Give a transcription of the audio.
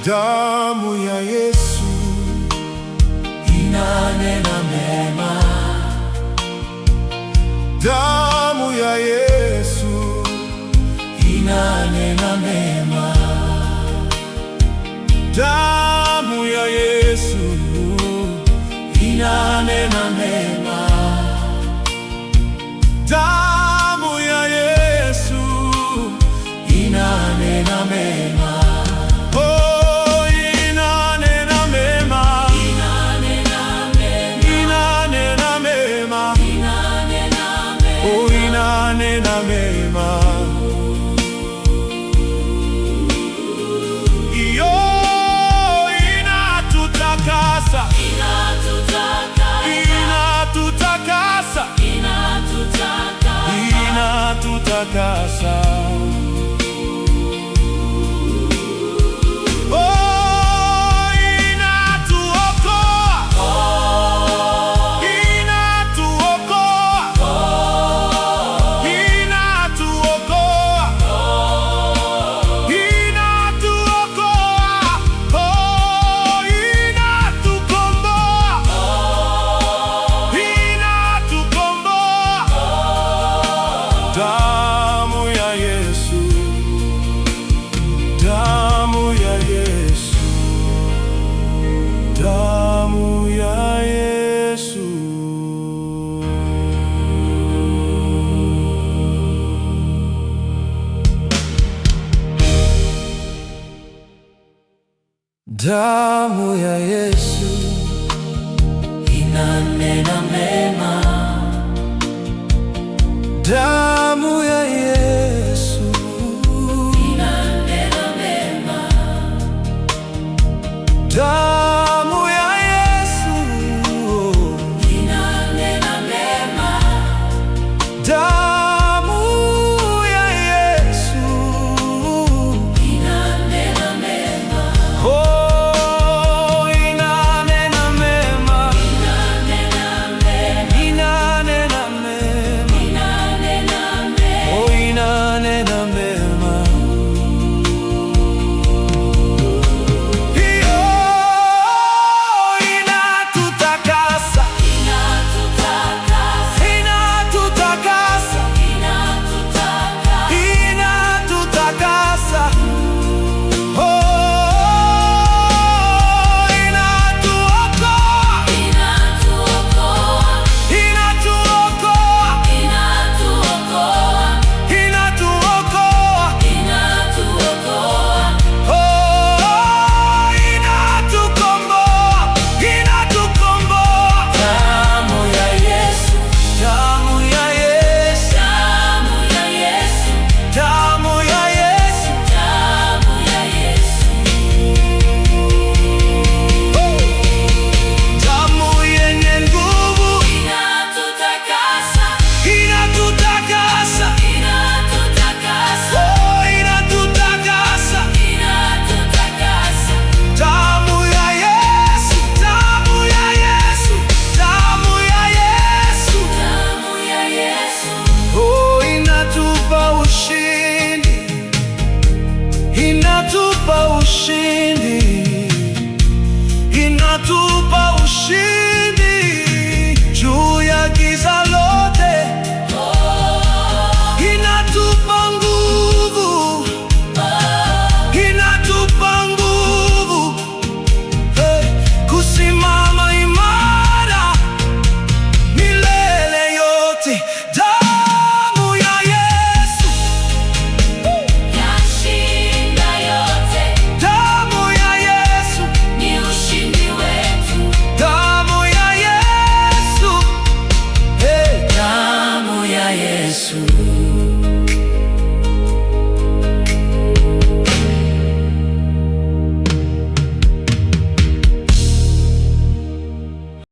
Damu ya Yesu inanena mema. Damu ya Yesu inanena mema. Damu ya Yesu inanena mema. Damu ya Yesu inanena mema. Oh, inanena mema. Inanena mema. Inanena mema. Inanena mema. Oh, inanena mema. Iyo inatutakasa. Inatutakasa. Inatutakasa. Oh, inatuokoa. Inatuokoa. Inatuokoa. Inatuokoa. Oh, inatukomboa. Inatukomboa. Damu ya Yesu. Damu ya Yesu. Damu ya Yesu. Damu ya Yesu Inanena mema. damu ya Yesu Inanena mema. damu ya Yesu Inanena mema. damu ya Yesu Inanena mema. oh, inanena mema. Inanena mema. Inanena mema. Inanena mema. Oh, inanena mema. Iyo inatutakasa. Inatutakasa. Inatutakasa. Inatutakasa. Inatutakasa. Oh, inatuokoa. Inatuokoa. Inatuokoa. Inatuokoa. Inatuokoa. Inatuokoa. Oh, inatukomboa. Inatukomboa. Damu ya Yesu. Damu ya Yesu. Damu ya Yesu. Damu ya Yesu. Damu ya Yesu. Damu yenye nguvu. Inatutakasa. Inatutakasa. Inatutakasa. Oh, inatutakasa. Inatutakasa. Damu ya Yesu. Damu ya Yesu. Damu ya Yesu. Damu ya Yesu. Oh, inatupa ushindi. Inatupa ushindi. Inatupa ushindi.